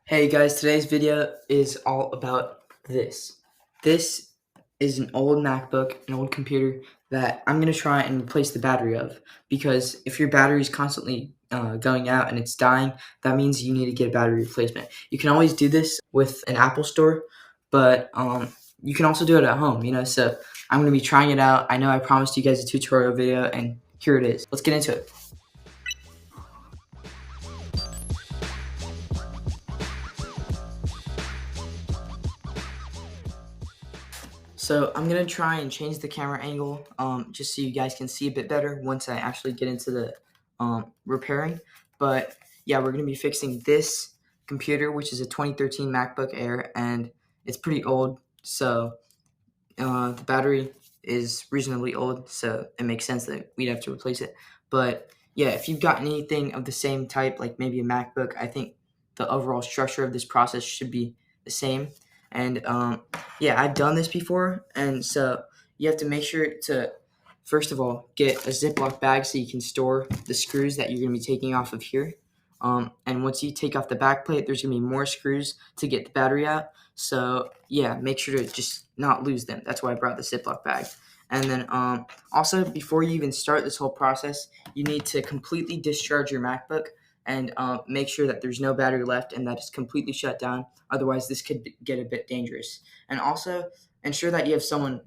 Hey guys, today's video is all about this. This is an old MacBook, an old computer that I'm going to try and replace the battery of, because if your battery is constantly going out and it's dying, that means you need to get a battery replacement. You can always do this with an Apple store, but you can also do it at home, so I'm going to be trying it out. I know I promised you guys a tutorial video, and here it is. Let's get into it. So I'm going to try and change the camera angle just so you guys can see a bit better once I actually get into the repairing. But yeah, we're going to be fixing this computer, which is a 2013 MacBook Air, and it's pretty old. So the battery is reasonably old, so it makes sense that we'd have to replace it. But yeah, if you've got anything of the same type, like maybe a MacBook, I think the overall structure of this process should be the same. And yeah, I've done this before, and so you have to make sure to, first of all, get a Ziploc bag so you can store the screws that you're going to be taking off of here. And once you take off the back plate, there's going to be more screws to get the battery out. So yeah, make sure to just not lose them. That's why I brought the Ziploc bag. And then also, before you even start this whole process, you need to completely discharge your MacBook and make sure that there's no battery left and that it's completely shut down. Otherwise, this could get a bit dangerous. And also, ensure that you have someone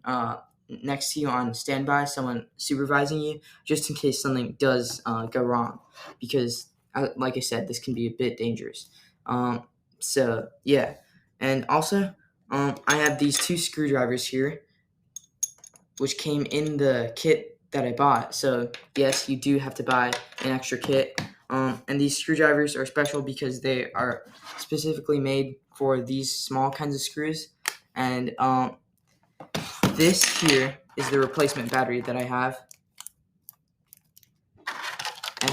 next to you on standby, someone supervising you, just in case something does go wrong. Because, like I said, this can be a bit dangerous. So, yeah. And also, I have these two screwdrivers here, which came in the kit that I bought. So yes, you do have to buy an extra kit. And these screwdrivers are special because they are specifically made for these small kinds of screws. And this here is the replacement battery that I have.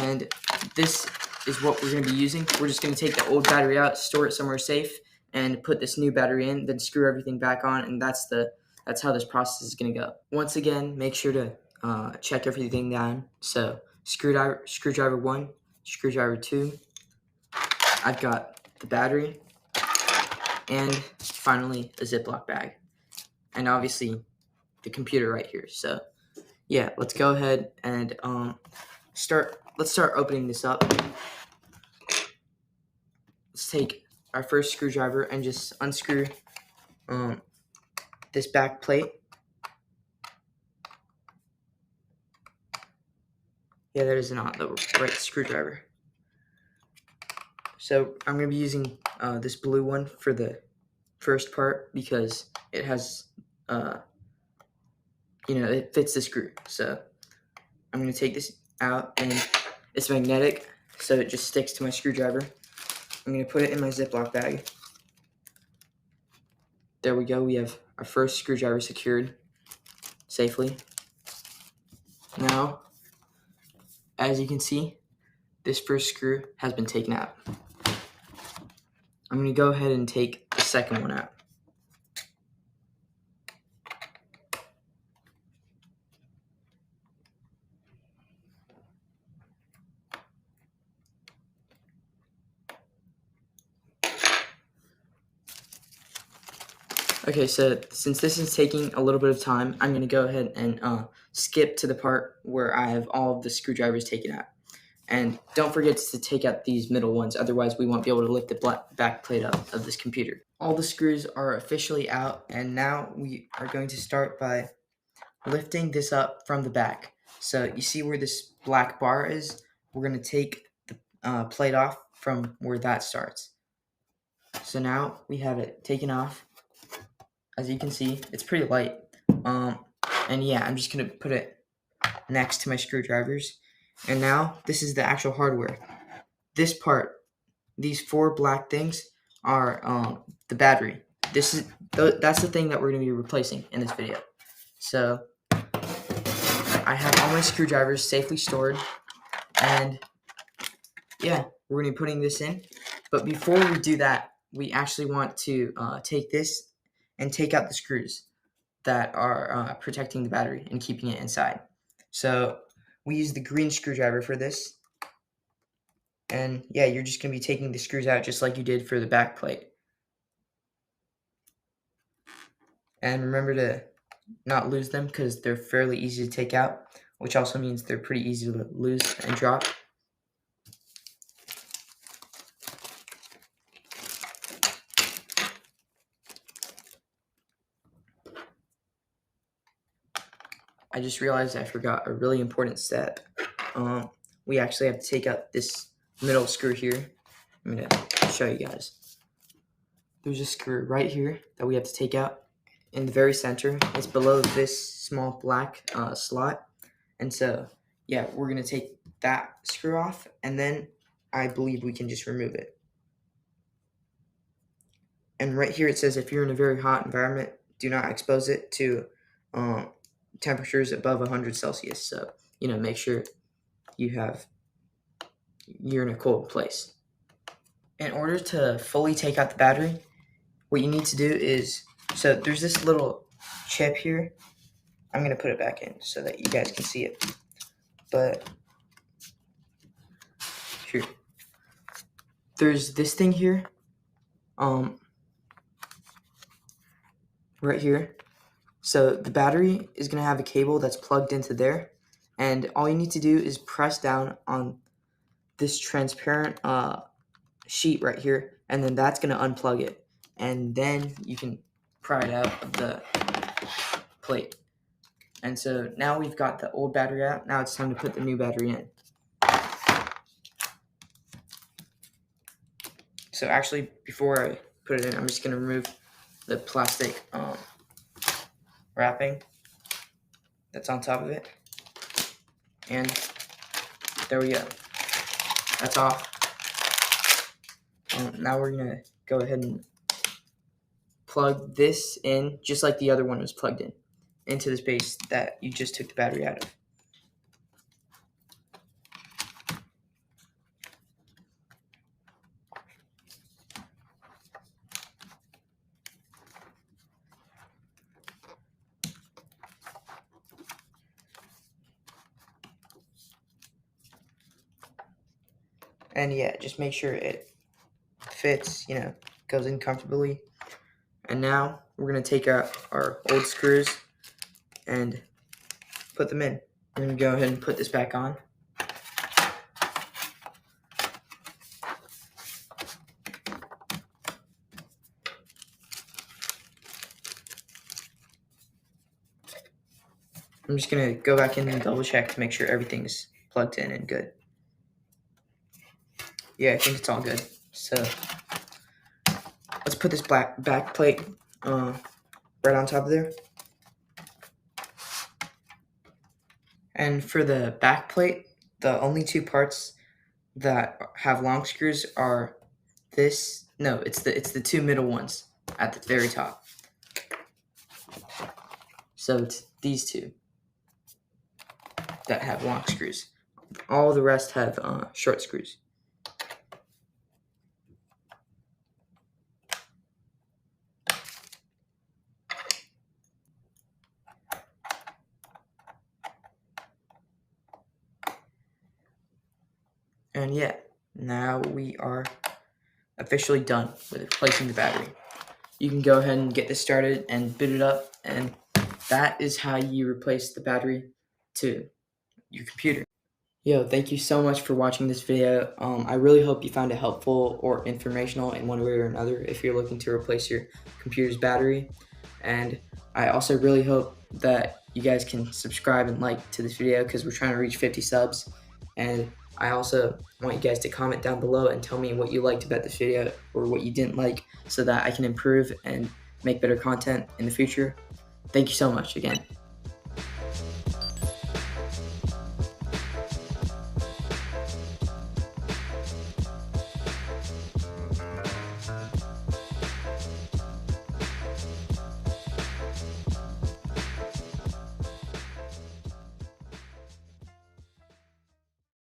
And this is what we're going to be using. We're just going to take the old battery out, store it somewhere safe, and put this new battery in, then screw everything back on, and that's how this process is going to go. Once again, make sure to check everything down. So screwdriver 1, screwdriver 2, I've got the battery, and finally a Ziploc bag, and obviously the computer right here. So yeah, let's go ahead and let's start opening this up. Let's take our first screwdriver and just unscrew this back plate. Yeah, that is not the right screwdriver. So I'm going to be using this blue one for the first part because it has, it fits the screw. So I'm going to take this out, and it's magnetic, so it just sticks to my screwdriver. I'm going to put it in my Ziploc bag. There we go. We have our first screwdriver secured safely. Now, as you can see, this first screw has been taken out. I'm going to go ahead and take the second one out. Okay, so since this is taking a little bit of time, I'm going to go ahead and skip to the part where I have all of the screwdrivers taken out. And don't forget to take out these middle ones, otherwise we won't be able to lift the back plate up of this computer. All the screws are officially out, and now we are going to start by lifting this up from the back. So you see where this black bar is? We're going to take the plate off from where that starts. So now we have it taken off. As you can see, it's pretty light. And yeah, I'm just going to put it next to my screwdrivers. And now this is the actual hardware. This part, these four black things, are the battery. That's the thing that we're going to be replacing in this video. So I have all my screwdrivers safely stored, and yeah, we're going to be putting this in. But before we do that, we actually want to take this and take out the screws that are protecting the battery and keeping it inside. So we use the green screwdriver for this. And yeah, you're just going to be taking the screws out just like you did for the back plate. And remember to not lose them because they're fairly easy to take out, which also means they're pretty easy to lose and drop. I just realized I forgot a really important step. We actually have to take out this middle screw here. I'm going to show you guys. There's a screw right here that we have to take out in the very center. It's below this small black slot. And so, yeah, we're going to take that screw off, and then I believe we can just remove it. And right here it says if you're in a very hot environment, do not expose it to temperatures above 100 Celsius. So, make sure you're in a cold place. In order to fully take out the battery, what you need to do is, so there's this little chip here. I'm going to put it back in so that you guys can see it. But here, there's this thing here, right here. So the battery is going to have a cable that's plugged into there, and all you need to do is press down on this transparent sheet right here, and then that's going to unplug it, and then you can pry it out of the plate. And so now we've got the old battery out. Now it's time to put the new battery in. So actually, before I put it in, I'm just going to remove the plastic wrapping that's on top of it. And there we go. That's off. Now we're going to go ahead and plug this in, just like the other one was plugged in, into the space that you just took the battery out of. And yeah, just make sure it fits, goes in comfortably. And now we're going to take out our old screws and put them in. We're going to go ahead and put this back on. I'm just going to go back in and double check to make sure everything's plugged in and good. Yeah, I think it's all good. So let's put this back plate right on top of there. And for the back plate, the only two parts that have long screws are this. No, it's the two middle ones at the very top. So it's these two that have long screws. All the rest have short screws. And yeah, now we are officially done with replacing the battery. You can go ahead and get this started and boot it up, and that is how you replace the battery to your computer. Yo, thank you so much for watching this video. I really hope you found it helpful or informational in one way or another if you're looking to replace your computer's battery. And I also really hope that you guys can subscribe and like to this video because we're trying to reach 50 subs. And I also want you guys to comment down below and tell me what you liked about this video or what you didn't like so that I can improve and make better content in the future. Thank you so much again.